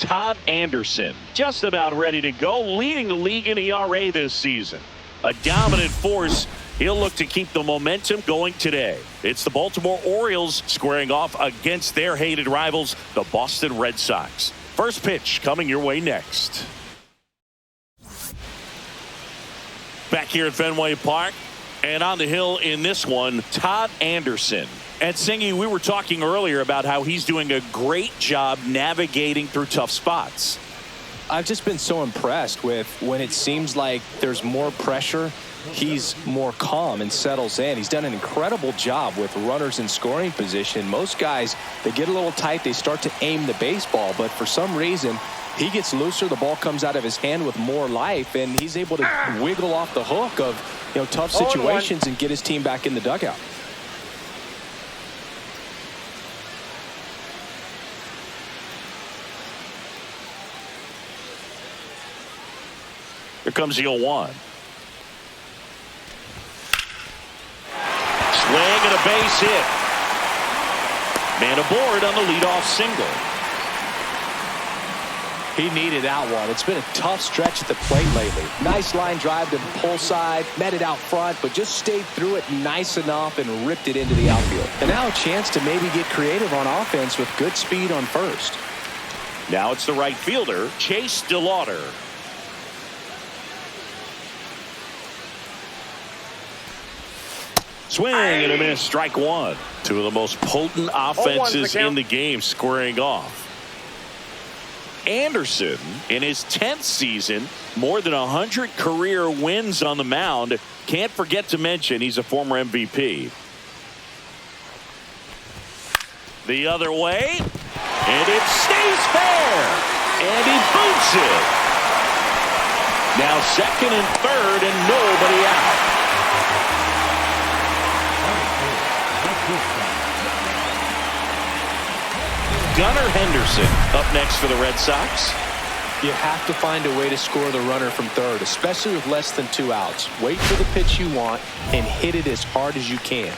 Todd Anderson, just about ready to go, leading the league in ERA this season. A dominant force. He'll look to keep the momentum going today. It's the Baltimore Orioles squaring off against their hated rivals, the Boston Red Sox. First pitch coming your way next. Back here at Fenway Park, and on the hill in this one, Todd Anderson. And Singy, we were talking earlier about how he's doing a great job navigating through tough spots. I've just been so impressed with when it seems like there's more pressure, he's more calm and settles in. He's done an incredible job with runners in scoring position. Most guys, they get a little tight, they start to aim the baseball, but for some reason, he gets looser, the ball comes out of his hand with more life, and he's able to wiggle off the hook of, tough situations and get his team back in the dugout. Here comes the 0-1. Swing and a base hit. Man aboard on the leadoff single. He needed that one. It's been a tough stretch at the plate lately. Nice line drive to the pull side, met it out front, but just stayed through it nice enough and ripped it into the outfield. And now a chance to maybe get creative on offense with good speed on first. Now it's the right fielder, Chase DeLauder. Swing and a miss, strike one. Two of the most potent offenses in the game squaring off. Anderson, in his 10th season, more than 100 career wins on the mound. Can't forget to mention he's a former MVP. The other way, and it stays fair, and he boots it. Now second and third, and nobody out. Gunnar Henderson up next for the Red Sox. You have to find a way to score the runner from third, especially with less than 2 outs. Wait for the pitch you want and hit it as hard as you can.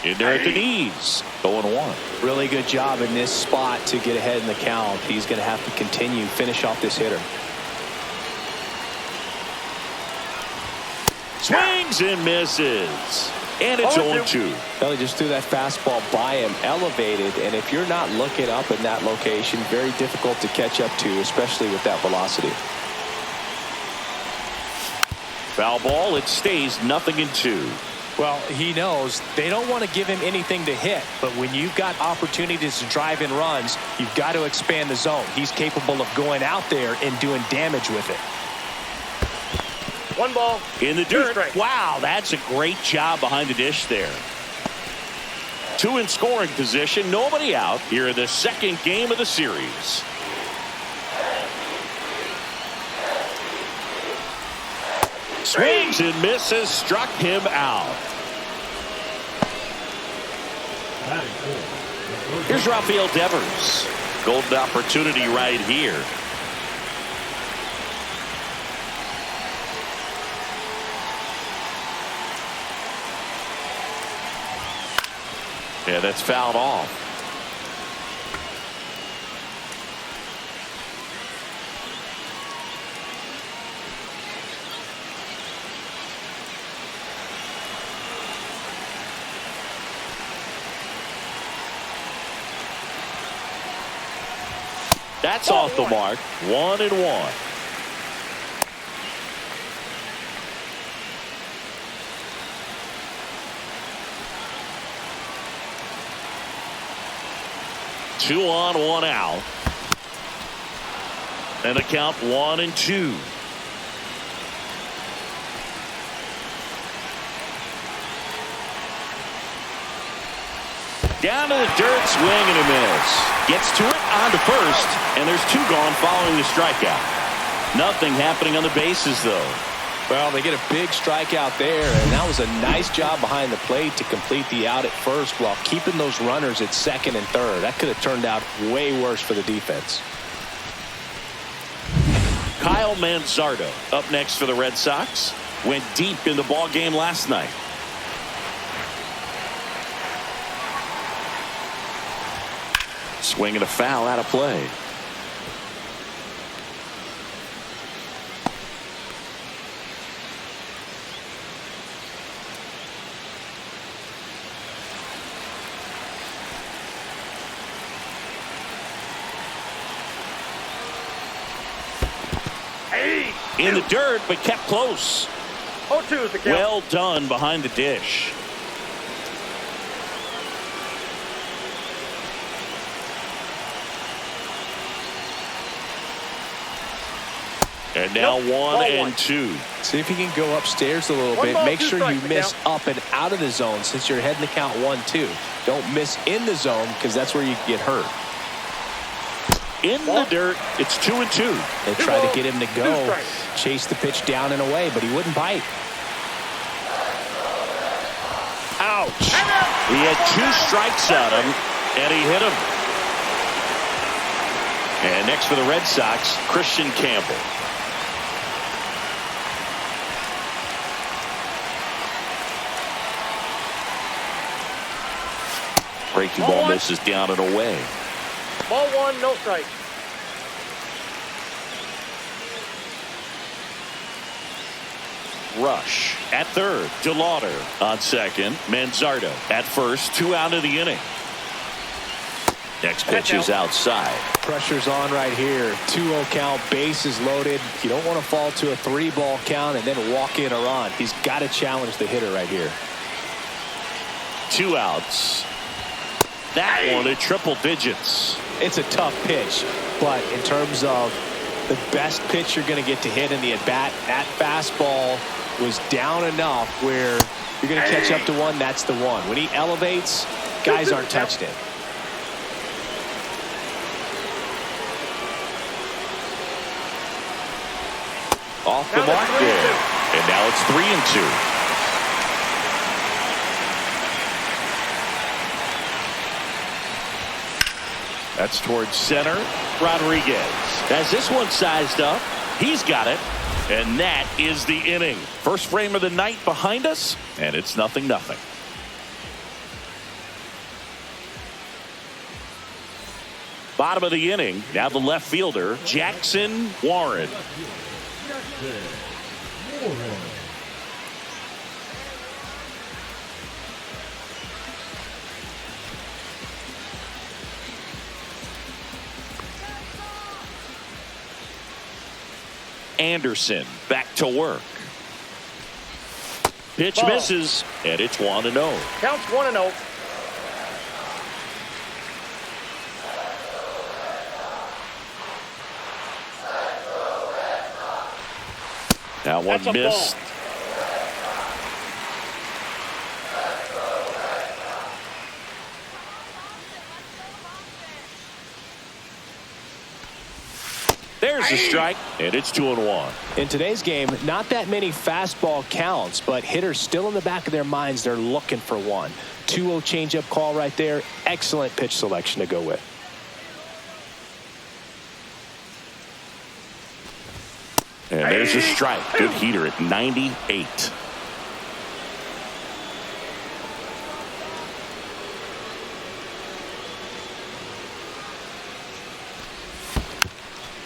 In there at the knees, 0-1. Really good job in this spot to get ahead in the count. He's going to have to finish off this hitter. Swings and misses. And it's 0-2. Well, he just threw that fastball by him, elevated, and if you're not looking up in that location, very difficult to catch up to, especially with that velocity. Foul ball, it stays 0-2. Well, he knows they don't want to give him anything to hit, but when you've got opportunities to drive in runs, you've got to expand the zone. He's capable of going out there and doing damage with it. 1 ball in the dirt. Wow, that's a great job behind the dish there. 2 in scoring position, nobody out here in the second game of the series. Swings and misses, struck him out. Here's Rafael Devers. Golden opportunity right here. Yeah, that's fouled off. That's off the mark. 1-1. Two on, 1 out. And the count 1-2. Down to the dirt, swing and a miss. Gets to it, on to first, and there's 2 gone following the strikeout. Nothing happening on the bases, though. Well, they get a big strikeout there, and that was a nice job behind the plate to complete the out at first while keeping those runners at second and third. That could have turned out way worse for the defense. Kyle Manzardo up next for the Red Sox. Went deep in the ball game last night. Swinging a foul out of play. In the dirt, but kept close. 0-2 is the count. Well done behind the dish. And now Ball 1-2. See if you can go upstairs a little bit. Make sure you miss up and out of the zone since you're heading the count 1-2. Don't miss in the zone because that's where you get hurt. In the dirt, it's 2-2. They tried to get him to go, chase the pitch down and away, but he wouldn't bite. Ouch. He had 2 strikes on him, and he hit him. And next for the Red Sox, Christian Campbell. Breaking ball misses down and away. Ball 1, no strike. Rush at third. DeLauder on second. Manzardo at first. 2 out of the inning. Next pitch is outside. Pressure's on right here. 2-0 count. Bases loaded. You don't want to fall to a 3-ball count and then walk in a run. He's got to challenge the hitter right here. 2 outs. That one at triple digits. It's a tough pitch, but in terms of the best pitch you're going to get to hit in the at-bat, that fastball was down enough where you're going to catch up to one. That's the one. When he elevates, guys aren't touching it. Off the mark there. And now it's 3-2. That's towards center. Rodriguez has this one sized up. He's got it. And that is the inning. First frame of the night behind us, and it's 0-0. Bottom of the inning. Now the left fielder, Jackson Warren. Anderson back to work. Pitch misses, and it's 1-0. Counts 1-0. Now one missed. There's a strike, and it's 2-1. In today's game, not that many fastball counts, but hitters still in the back of their minds, they're looking for one. 2-0 changeup call right there. Excellent pitch selection to go with. And there's a strike. Good heater at 98.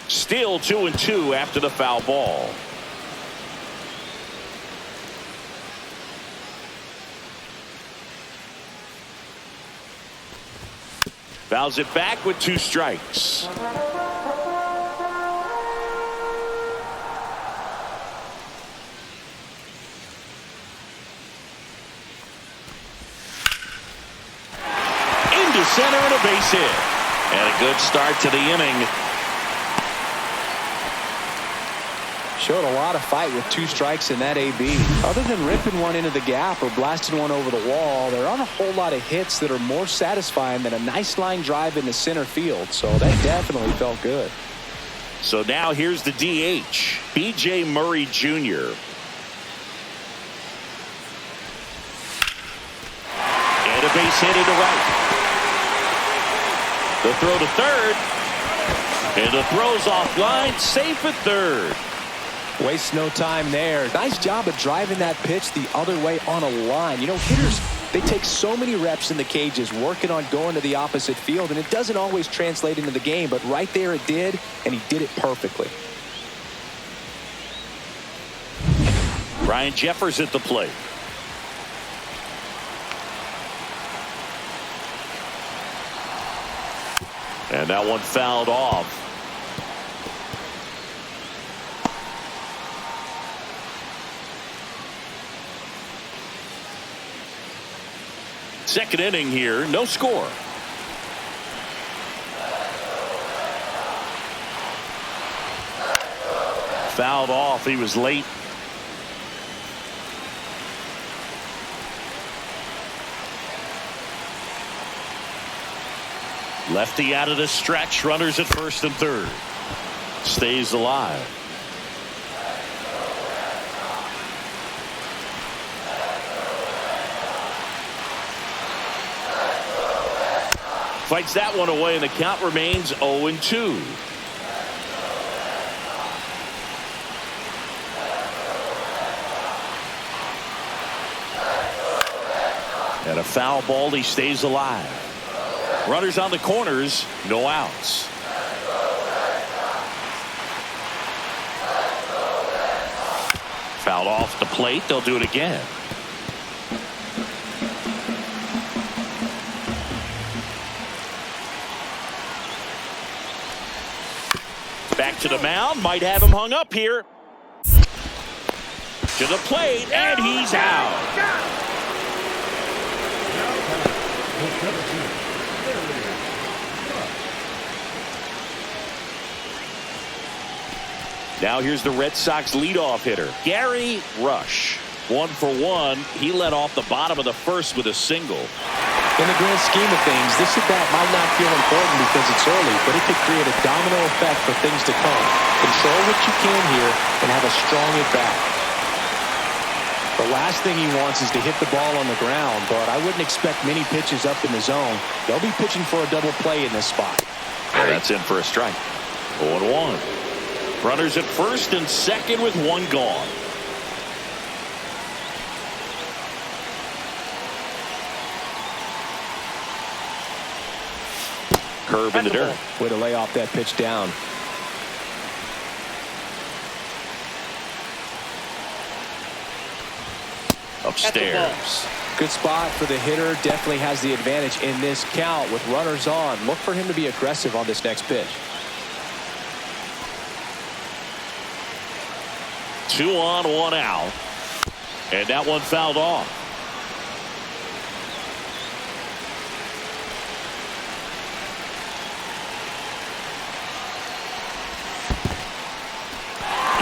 Still 2-2 after the foul ball. Fouls it back with 2 strikes. Into center and a base hit. And a good start to the inning. Showed a lot of fight with 2 strikes in that AB. Other than ripping one into the gap or blasting one over the wall, there aren't a whole lot of hits that are more satisfying than a nice line drive into center field. So that definitely felt good. So now here's the DH, B.J. Murray Jr. a base hit into right. The throw to third. And the throw's offline, safe at third. Waste no time there. Nice job of driving that pitch the other way on a line. You know, hitters, they take so many reps in the cages working on going to the opposite field, and it doesn't always translate into the game, but right there it did, and he did it perfectly. Ryan Jeffers at the plate. And that one fouled off. Second inning here, no score. Fouled off, he was late. Lefty out of the stretch, runners at first and third. Stays alive. Fights that one away, and the count remains 0-2. And a foul ball, he stays alive. Runners on the corners, no outs. Fouled off the plate, they'll do it again. Back to the mound, might have him hung up here. To the plate, and he's out. Now here's the Red Sox leadoff hitter, Gary Rush. 1 for 1. He led off the bottom of the first with a single. In the grand scheme of things, this at-bat might not feel important because it's early, but it could create a domino effect for things to come. Control what you can here and have a strong at-bat. The last thing he wants is to hit the ball on the ground, but I wouldn't expect many pitches up in the zone. They'll be pitching for a double play in this spot. Well, that's in for a strike. 0-1. Runners at first and second with one gone. Curve in the dirt. Way to lay off that pitch down. Upstairs. Good spot for the hitter. Definitely has the advantage in this count with runners on. Look for him to be aggressive on this next pitch. 2 on, 1 out. And that one fouled off.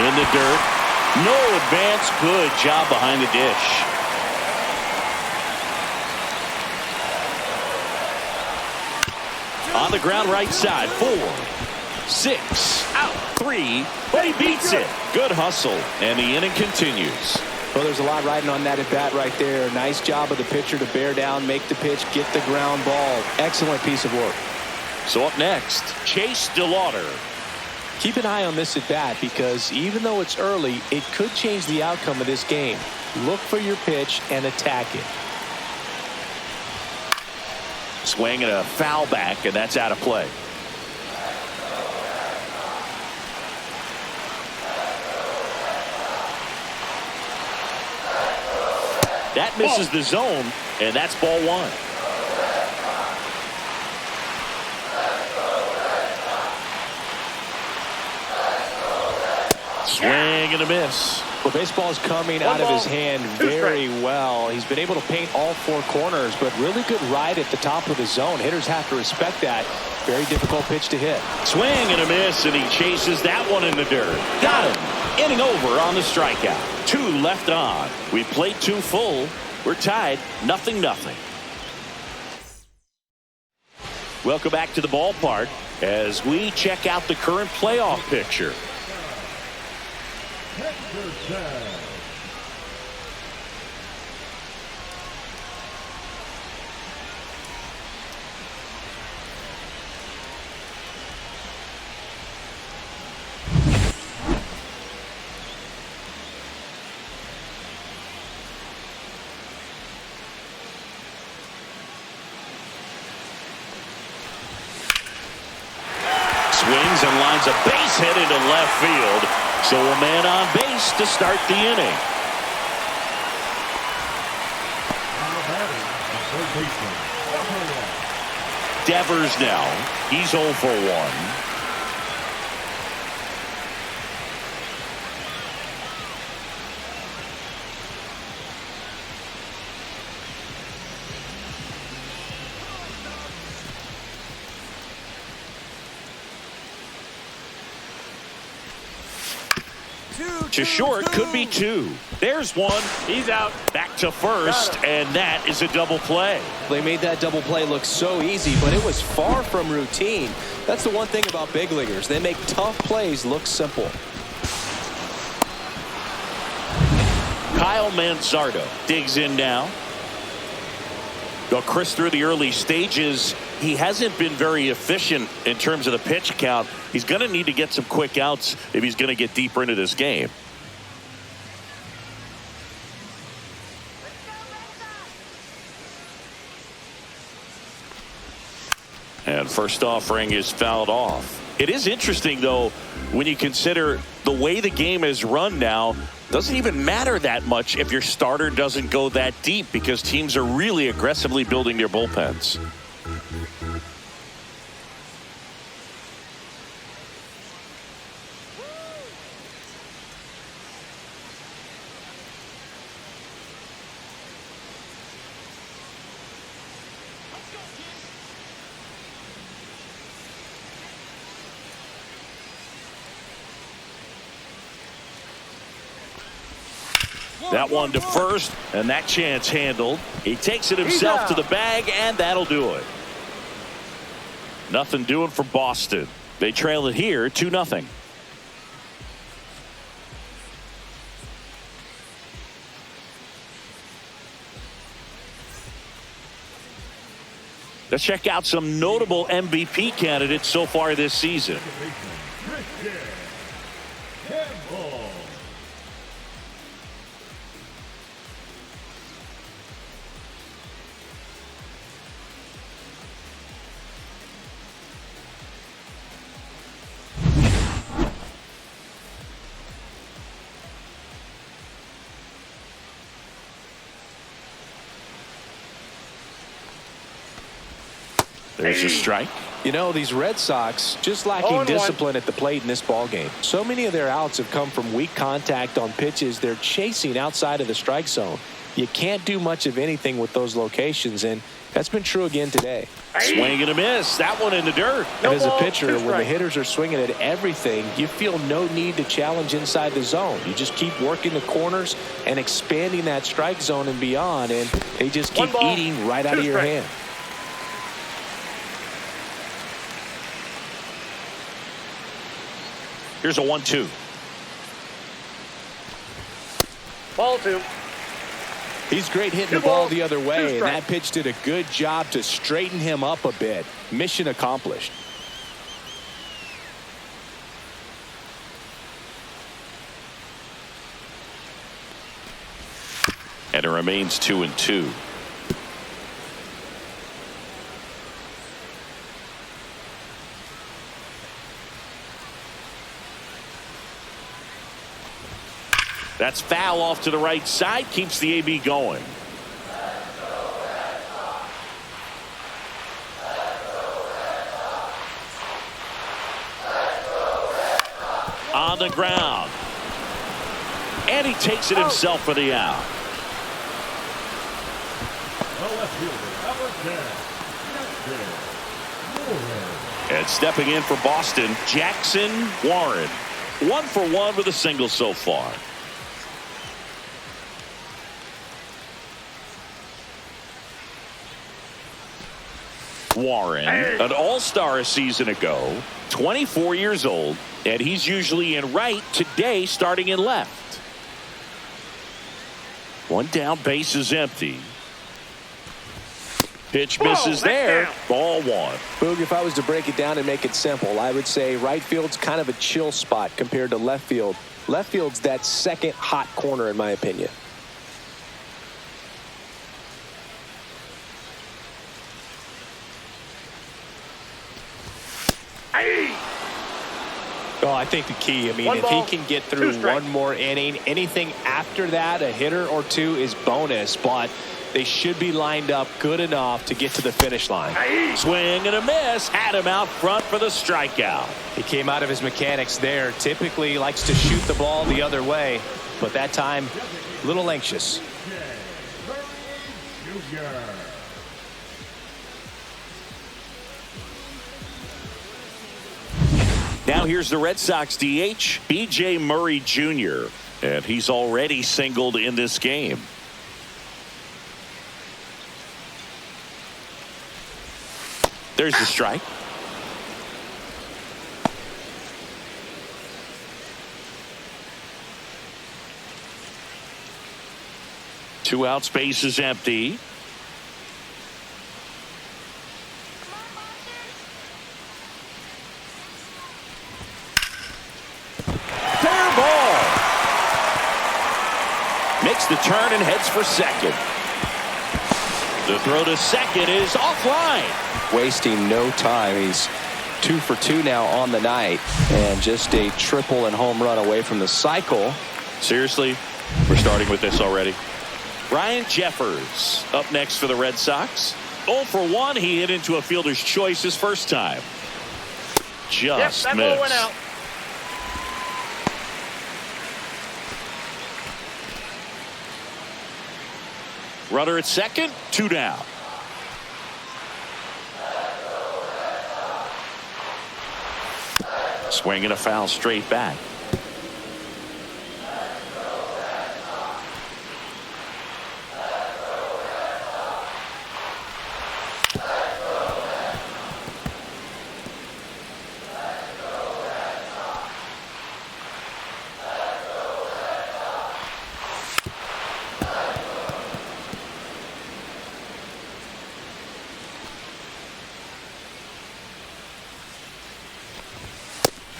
In the dirt. No advance. Good job behind the dish. On the ground right side. 4, 6, out. 3, but he beats it. Good hustle, and the inning continues. Well, there's a lot riding on that at bat right there. Nice job of the pitcher to bear down, make the pitch, get the ground ball. Excellent piece of work. So up next, Chase DeLauder. Keep an eye on this at bat because even though it's early, it could change the outcome of this game. Look for your pitch and attack it. Swing and a foul back, and that's out of play. That misses the zone, and that's ball 1. Swing and a miss. Well, baseball is coming out of his hand very well. He's been able to paint all 4 corners, but really good ride at the top of the zone. Hitters have to respect that. Very difficult pitch to hit. Swing and a miss, and he chases that one in the dirt. Got him. Inning over on the strikeout. 2 left on. We played 2 full. We're tied 0-0. Welcome back to the ballpark as we check out the current playoff picture. swings and lines a base hit into left field. So a man on base to start the inning. Devers now. He's 0 for 1. To short, could be 2. There's 1. He's out. Back to first, and that is a double play. They made that double play look so easy, but it was far from routine. That's the one thing about big leaguers. They make tough plays look simple. Kyle Manzardo digs in now. Well, Chris, through the early stages, he hasn't been very efficient in terms of the pitch count. He's going to need to get some quick outs if he's going to get deeper into this game. And first offering is fouled off. It is interesting, though, when you consider the way the game is run now. Doesn't even matter that much if your starter doesn't go that deep, because teams are really aggressively building their bullpens. That one to first, and that chance handled. He takes it himself to the bag, and that'll do it. Nothing doing for Boston. They trail it here 2-0. Let's check out some notable MVP candidates so far this season. There's a strike. You know, these Red Sox just lacking discipline at the plate in this ballgame. So many of their outs have come from weak contact on pitches they're chasing outside of the strike zone. You can't do much of anything with those locations, and that's been true again today. Swing and a miss. That one in the dirt. And as a pitcher, when the hitters are swinging at everything, you feel no need to challenge inside the zone. You just keep working the corners and expanding that strike zone and beyond, and they just keep eating right out of your hand. Here's a 1-2. Ball 2. He's great hitting the ball the other way, and that pitch did a good job to straighten him up a bit. Mission accomplished. And it remains 2-2. That's foul off to the right side. Keeps the AB going. On the ground. And he takes it himself for the out. And stepping in for Boston, Jackson Warren. 1 for 1 with a single so far. Warren, an all-star a season ago, 24 years old, and he's usually in right, today starting in left. One down, base is empty. Pitch misses there. Ball 1. Boog, if I was to break it down and make it simple, I would say right field's kind of a chill spot compared to left field. Left field's that second hot corner, in my opinion. Oh, I think the key, I mean, if he can get through one more inning, anything after that, a hitter or two is bonus, but they should be lined up good enough to get to the finish line. Swing and a miss. Had him out front for the strikeout. He came out of his mechanics there. Typically likes to shoot the ball the other way, but that time, a little anxious. Now here's the Red Sox DH, B.J. Murray Jr., and he's already singled in this game. There's the strike. Two outs, base is empty. Fair ball. Makes the turn and heads for second. The throw to second is offline. Wasting no time. He's 2 for 2 now on the night, and just a triple and home run away from the cycle. Seriously, we're starting with this already. Ryan Jeffers up next for the Red Sox. 0 for 1. He hit into a fielder's choice his first time. Just that missed. ball went out. Runner at second, 2 down. Swing and a foul straight back.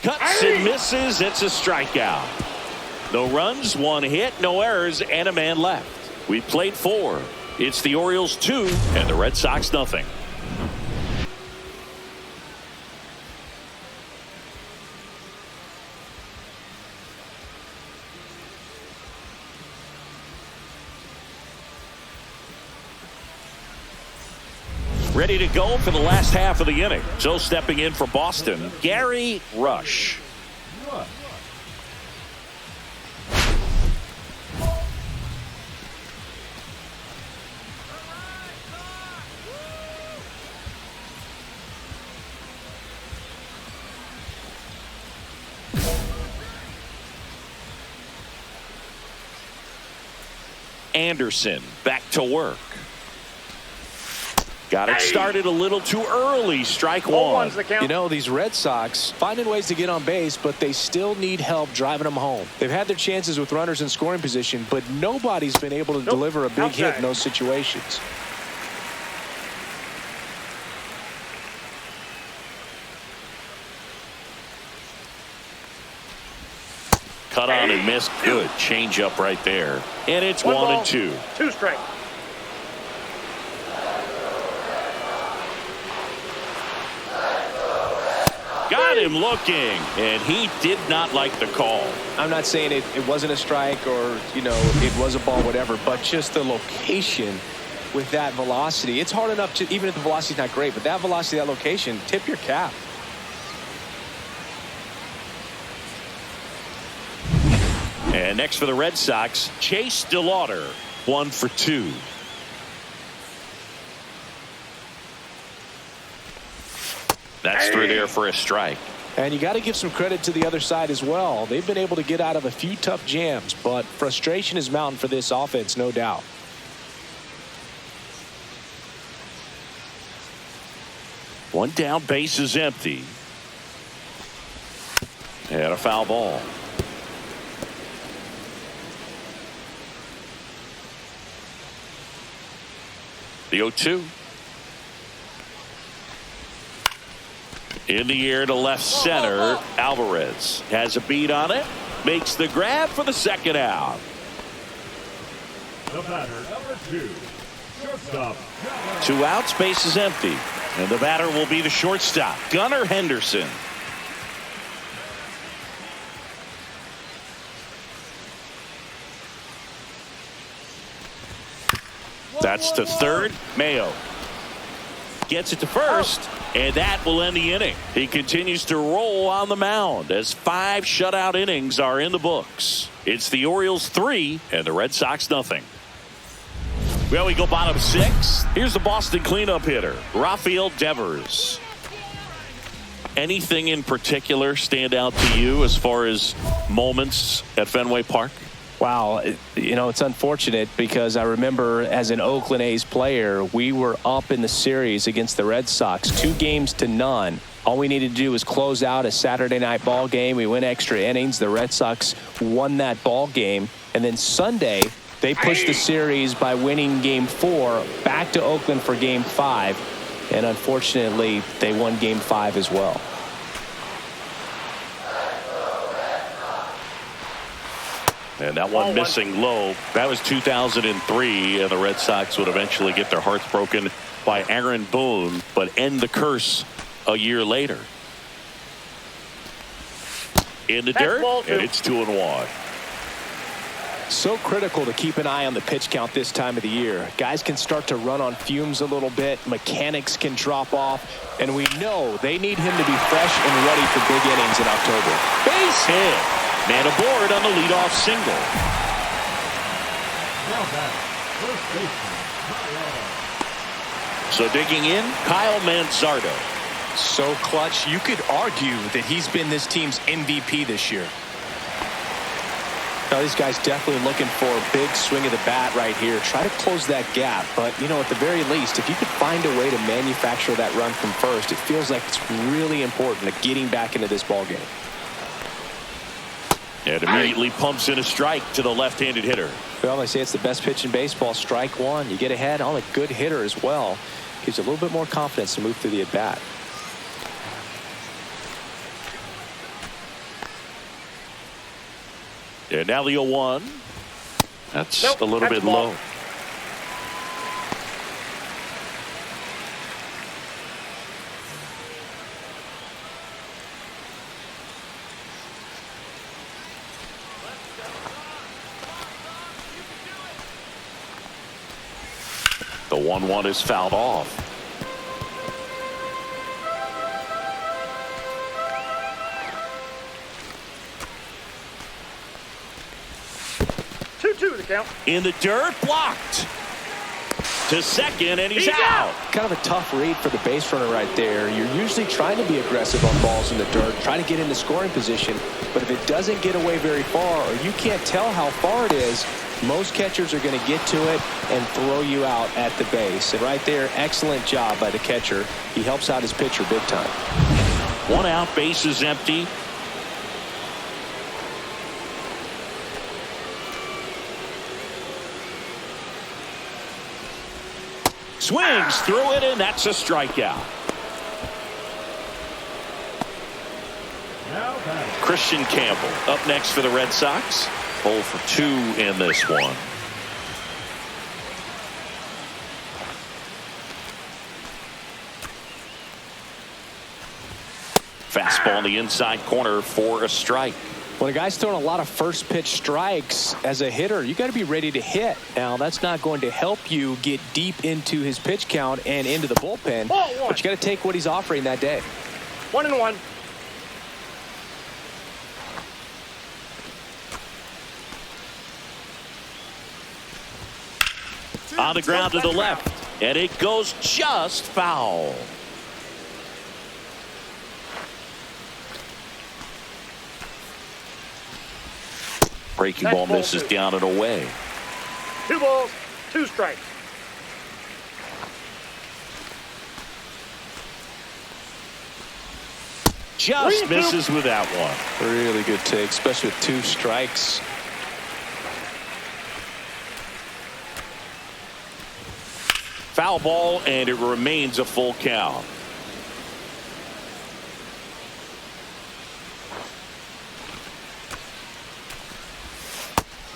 Cuts and misses. It's a strikeout. No runs, 1 hit, no errors, and a man left. We played 4. It's the Orioles 2 and the Red Sox nothing. Ready to go for the last half of the inning. So stepping in for Boston, Gary Rush. Anderson back to work. Got it started a little too early. Strike one. You know, these Red Sox finding ways to get on base, but they still need help driving them home. They've had their chances with runners in scoring position, but nobody's been able to deliver a big hit in those situations. Cut on and missed. Good change up right there. And it's 1 and 2. 2 strike. Got him looking, and he did not like the call. I'm not saying it wasn't a strike or, you know, it was a ball, whatever, but just the location with that velocity. It's hard enough to, even if the velocity's not great, but that velocity, that location, tip your cap. And next for the Red Sox, Chase DeLauder, 1 for 2. That's through there for a strike. And you got to give some credit to the other side as well. They've been able to get out of a few tough jams, but frustration is mounting for this offense, no doubt. One down, base is empty. And a foul ball. The 0-2. In the air to left center. Alvarez has a beat on it. Makes the grab for the second out. The batter, number 2, shortstop. 2 outs, base is empty. And the batter will be the shortstop, Gunnar Henderson. That's to third. Mayo gets it to first, and that will end the inning. He continues to roll on the mound as 5 shutout innings are in the books. It's the Orioles 3 and the Red Sox nothing. Well, we go bottom 6. Here's the Boston cleanup hitter, Rafael Devers. Anything in particular stand out to you as far as moments at Fenway Park? Wow, you know, it's unfortunate because I remember as an Oakland A's player, we were up in the series against the Red Sox, 2-0. All we needed to do was close out a Saturday night ball game. We went extra innings. The Red Sox won that ball game. And then Sunday, they pushed the series by winning Game 4 back to Oakland for Game 5. And unfortunately, they won Game 5 as well. And that one missing low. That was 2003, and the Red Sox would eventually get their hearts broken by Aaron Boone, but end the curse a year later. In the dirt, and it's 2-1. So critical to keep an eye on the pitch count this time of the year. Guys can start to run on fumes a little bit. Mechanics can drop off. And we know they need him to be fresh and ready for big innings in October. Base hit. Man aboard on the leadoff single. Now back, first baseman, So digging in, Kyle Manzardo. So clutch, you could argue that he's been this team's MVP this year. Now, these guys definitely looking for a big swing of the bat right here. Try to close that gap. But, you know, at the very least, if you could find a way to manufacture that run from first, it feels like it's really important to getting back into this ball game. And immediately pumps in a strike to the left-handed hitter. Well, they say it's the best pitch in baseball. Strike one. You get ahead on a good hitter as well. Gives you a little bit more confidence to move through the at-bat. And now the 0-1. That's a little bit low. The 1-1 is fouled off. The count. In the dirt, blocked. To second, and he's out. Kind of a tough read for the base runner right there. You're usually trying to be aggressive on balls in the dirt, trying to get into scoring position. But if it doesn't get away very far, or you can't tell how far it is, most catchers are going to get to it and throw you out at the base. And right there, excellent job by the catcher. He helps out his pitcher big time. 1 out, base is empty. Swings through it, and that's a strikeout. now back, Christian Campbell up next for the Red Sox. 0 for 2 in this one. Fastball in the inside corner for a strike. When a guy's throwing a lot of first pitch strikes as a hitter, you got to be ready to hit. Now, that's not going to help you get deep into his pitch count and into the bullpen, but you got to take what he's offering that day. 1-1. On the ground to the left, and it goes just foul. Breaking ball misses down and away. 2 balls, 2 strikes. Just misses with that one. Really good take, especially with 2 strikes. Foul ball, and it remains a full count.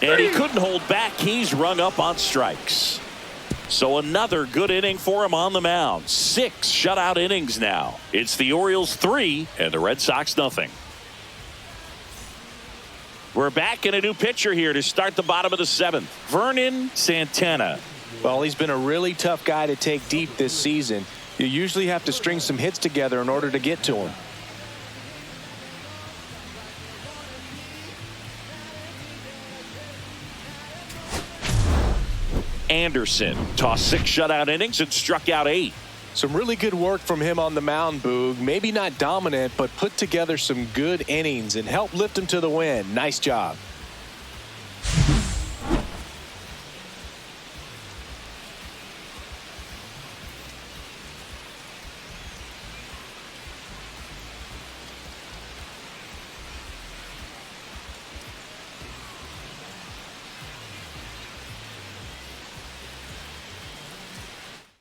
And he couldn't hold back. He's rung up on strikes. So another good inning for him on the mound. 6 shutout innings now. It's the Orioles 3 and the Red Sox nothing. We're back in a new pitcher here to start the bottom of the 7th. Vernon Santana. Well, he's been a really tough guy to take deep this season. You usually have to string some hits together in order to get to him. Anderson tossed 6 shutout innings and struck out 8. Some really good work from him on the mound, Boog. Maybe not dominant, but put together some good innings and helped lift him to the win. Nice job.